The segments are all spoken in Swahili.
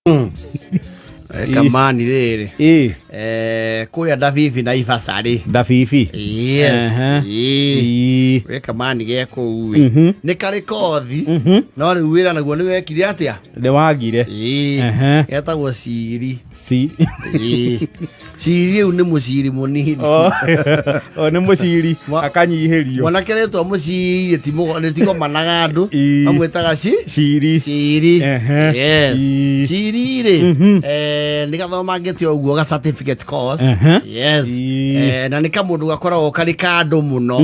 Kamani rere. Kuya Davivi na Ivasari. Davivi. Yes. We kamani geko uwe. Ni kare kothi. No ri wira naguo ni wekire atia? Ni wagire. Etagwo Ciri. Ciri u ni muciri munini. Ni muciri akanyihirio. Mwana keretwo muciri tigo managa andu. Amwetaga Ciri. Yes. Ciri ri. Ni gathoma ngete oguo ga certificate course. Yes. Na ni kamundu gakoragwo kari kandu muno.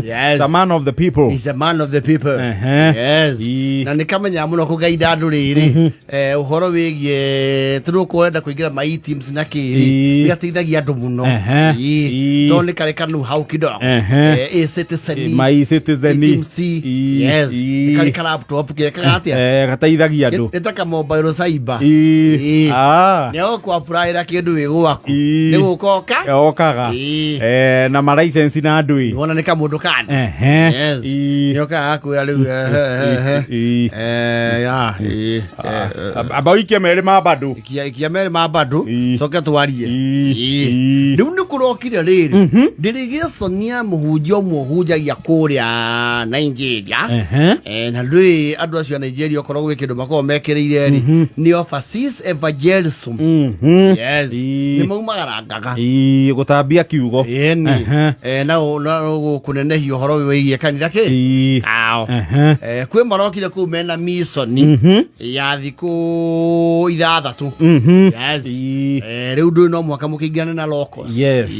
Yes. He's a man of the people. He's a man of the people. Yes. Na ni kamenya muno kugaida andu riri. Uhoro wigie turukwenda kuingira my teams na kiri. Gateithagia andu muno. To ni kare kanu hau kidogo. Citizen. My citizen. Yes. Kari kara laptop ke kagatia. Gateithagia andu. Etaka mobile cyber. Neo kwa apply ra kindu wi gwaku ni gukoka okaga na ma license na andu wi wona ni kamundu kana yes nyoka akwira riu abawikia mere ma badu ikia mere ma badu soke twarie riu ni kurokire riri ndirigiconia muhunjio muhunjagia kuria Nigeria na rui andu acio Nigeria okorwo gwi kindu makoro mekireire ri ni overseas evangelism. Yes. Ni maumagaragaga. Gutambia kiugo. Na kunenehio horo wigie kanitha ki. Kwi marokire ku mena mission ya thiku 6. Yes. Riu ndu no mwaka mukigana na locals. Yes.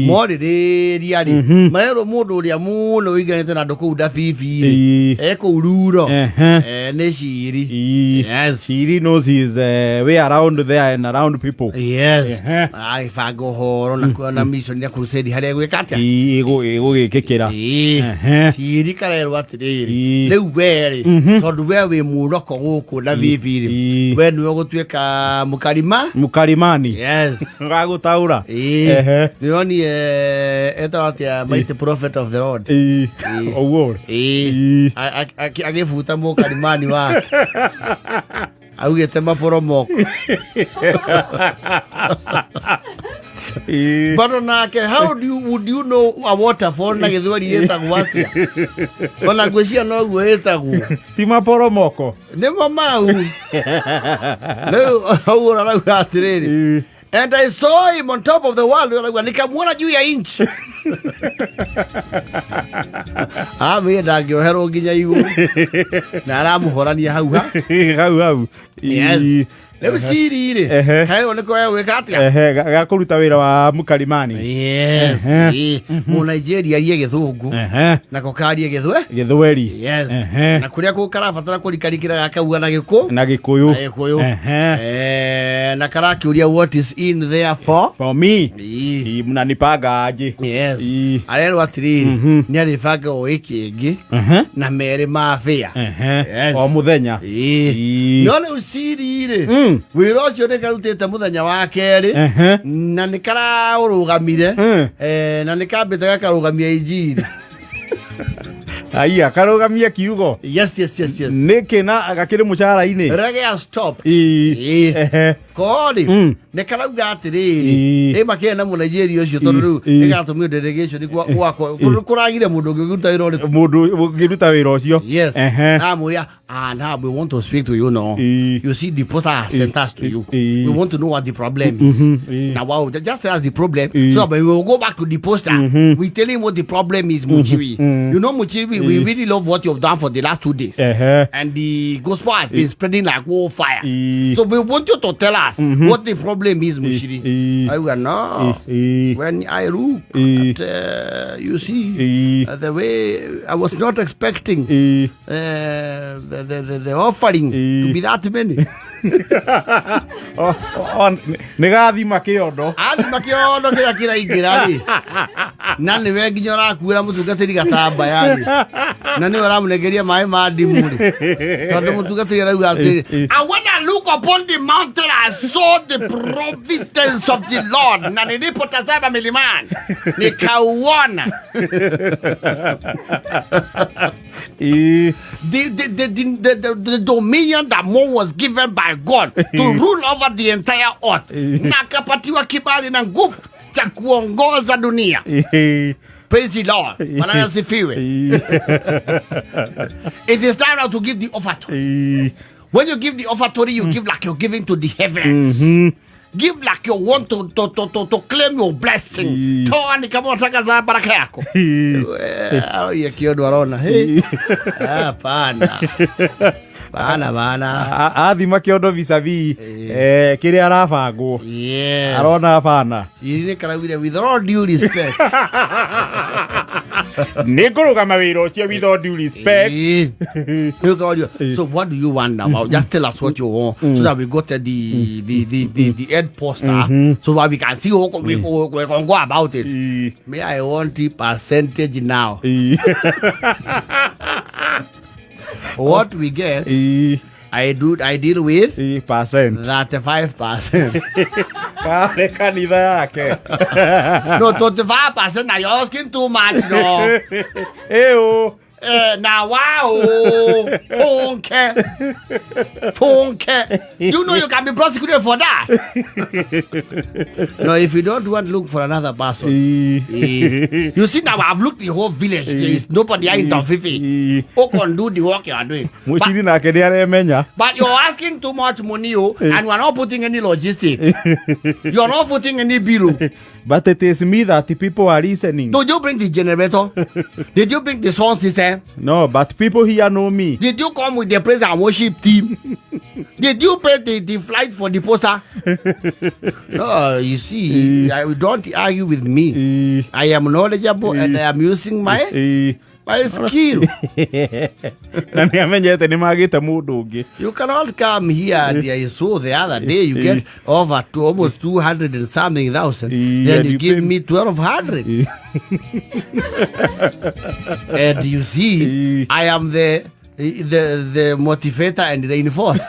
Moriri ari. Maero mundu uria muno wiganite na nduku Davivi. Ururo. Ne Ciri. Yes. Ciri knows his way around there and around people. Yes. Ai fago horo na mission ya crusade hare gwikatia. Ego gikikira. Ciri karero atiriri. Riu weri tondu we wi muroko guku na Davivi. We ni gutweka mukarimani. Yes. Ga gutaura. Nioni etawatia mighty prophet of the Lord. Owo. Agifuta mukarimani wake. Augete maporomoko. But nake, how would you know a waterfall na githwari etagwo atia? Ona gwĩcia no guo etagwo. Ti maporomoko. Nĩ mamau. Rĩu hau rauga atirĩrĩ. And I saw him on top of the world. Nikamwona juu ya inchi. Mimi ndangĩoherwo nginya igũrũ. Na aramuhorania hau ha. Hau. Yes. Leo Ciri ri. Kayo niko wewe wekatia. Gakuruta wira wa mukarimani. Yes. Mu Nigeria rie githungu. Na kokarie githweri. Yes. Na kuria ku karabatara kurikarikira gakauga na gikuyu. Na karakiuria what is in there for me. Munanipanga aje. Yes. Arero atiriri ni aribanga o ikingi na mere mafia. Yes. O muthenya. No le Ciri ri. Wira ucio ni karutite muthenya wa keri na ni kararugamire na ni kambite gakarugamia injiri. Aya karugamia kiugo. Yes. Niki na agakire mucara-ini. Rege stop. Kori ne karauga atiriri makena mu Nigeria ucio tondu riu igatumio delegation gwako kuragire mundu ngiruta wira uri mundu ngiruta wira ucio. Yes. Amuria now we want to speak to you now. You see the poster has sent us to you. We want to know what the problem is. Now wow, just tell us the problem. So we will go back to the poster. We tell him what the problem is, Muchiri. You know Muchiri, we really love what you have done for the last 2 days. And the gospel has been spreading like wildfire. So we want you to tell us what the problem is, Muchiri. I will know. When I look at, you see, the way I was not expecting the offering to be that many. Negathima kiondo. Athima kiondo kira ingira ri. Na ni we nginya rakuira mutungatiri gatamba yani. Na ni waramunegeria mai ma ndimu ri. Tondu mutungatiri rauga atiri. And when I look upon the mountain, I saw the providence of the Lord. Na nilipotazama milimani nikauona. The dominion that Mo was given by God to rule over the entire earth. Nakapatiwa kibali na nguvu cha kuongoza dunia. Praise the Lord. It is time now to give the offertory. When you give the offertory, you give like you're giving to the heavens. Give like you want to claim your blessing. Toa ni kama unataka za baraka yako. Yakiodo arona. Hapana. Bana. Athima kiodo visavi kire arabango. Arona hapana. Irine karawire with all due respect. Nekoroga mawiro cio with all due respect. So what do you want now? Just tell us what you want so that we go to the head poster so that we can see how we can go about it. May I want the percentage now? What we get, I deal with 35%. No, 25%. Now you're asking too much, no. Now wow, funke. You know you can be prosecuted for that. No, if you don't want to look for another person, you see now I've looked the whole village. There is nobody in Tofifi who can do the work you are doing. But you're asking too much money, and we're not putting any logistics. You're not putting any bill. But it is me that the people are listening. Did you bring the generator? Did you bring the sound system? No, but people here know me. Did you come with the praise and worship team? Did you pay the flight for the poster? No, you see, don't argue with me. I am knowledgeable and I am using my skill. You cannot come here and I saw the other day you get over to almost 200 and something thousand. Then you give me 1,200. And you see, I am the motivator and the enforcer.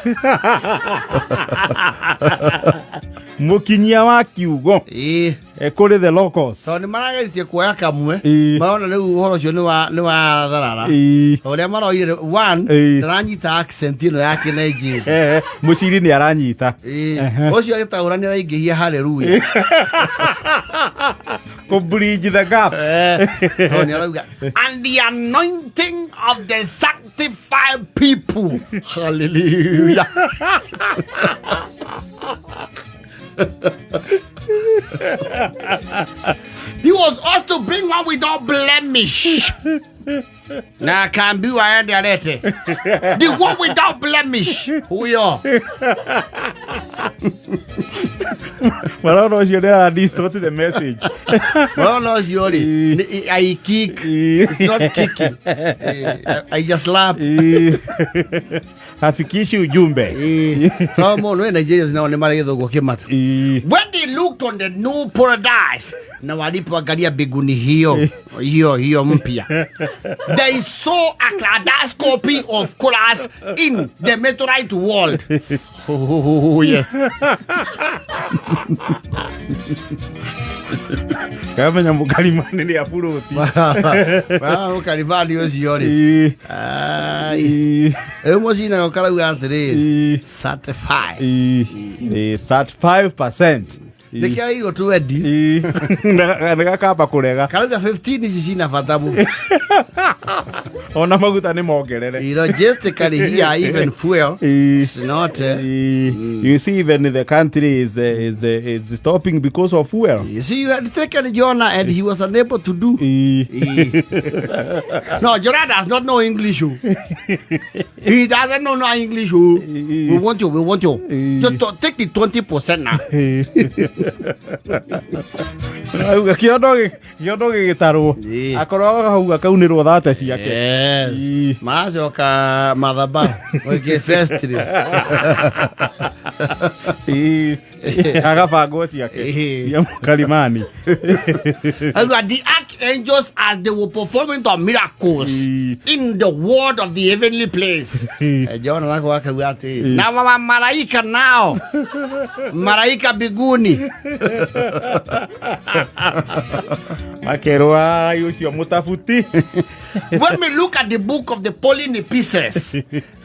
Mukinya wa kiugo kuri the locals so ni marageritie kuoya kamwe maona riu uhoro ucio ni wa tharara uria maroire one ranyita accent ino yake Nigeria Muchiri ni aranyita ucio agitaura ni araingihia hallelujah ko bridge the gaps ni arauga and the anointing of the sanctified people hallelujah. He was asked to bring one without blemish. Now can be why they are the one without blemish. Who you are? Well, I don't know if you're distorted the message. Well, no, I kick. It's not kicking. I just laugh. Hafikishi ujumbe. When they looked on the new paradise, na walipoangalia biguni hiyo mpya, they saw a kaleidoscopy of colors in the meteorite world. Oh yes. Kama nyamukalimani ni apuruti. Kalimani yosiori. Emoji na kalagu answer certified. 35%. Nikia hiyo tu edi. Nakakapa kurega. Kalaga 15 ici cina fatamu. Ona maguta ni mongerere. You know, just here even fuel is not. You see, even the country is stopping because of fuel. You see, you had taken Jonah and he was unable to do. No, Jonah does not know English. He doesn't know English. We want you. Just take the 20% now. Kiondo gitaro akoroga hauga kaunirwo thate ciake yes macoka mathaba oke festri agabango ciake ya Kalimani. angels as they were performing the miracles in the world of the heavenly place. John now malaika now. Malaika biguni. Makeroa yusio mutafuti. When we look at the book of the Pauline epistles,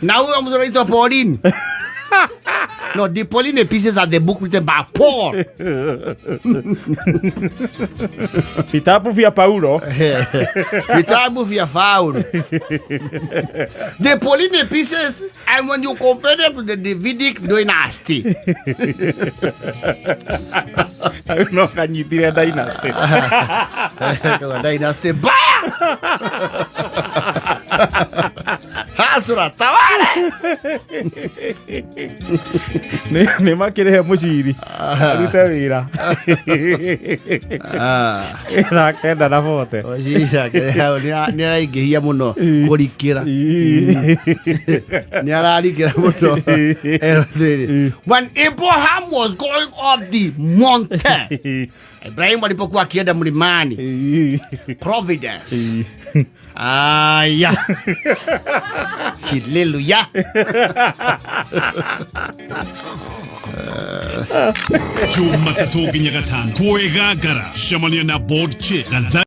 now we are ready to Pauline. No, the Pauline epistles are the book written by Paul. Vitabu vya Paulo. Vitabu vya Paulo. The Pauline epistles, and when you compare them to the Davidic dynasty. No, can you tell dynasty? Dynasty baya. Hasura tawale. Ne makere Muchiri. Rutavira. Na kenda na fote. Oshisa kere ni araigihia muno kurikira. Ni ararikira muno. When Abraham was going up the mountain, Ibrahim alipokuwa akienda mlimani, providence. Yeah. Hallelujah. Juma tatoginya gatano. Kurega gara. Shamania na board chick.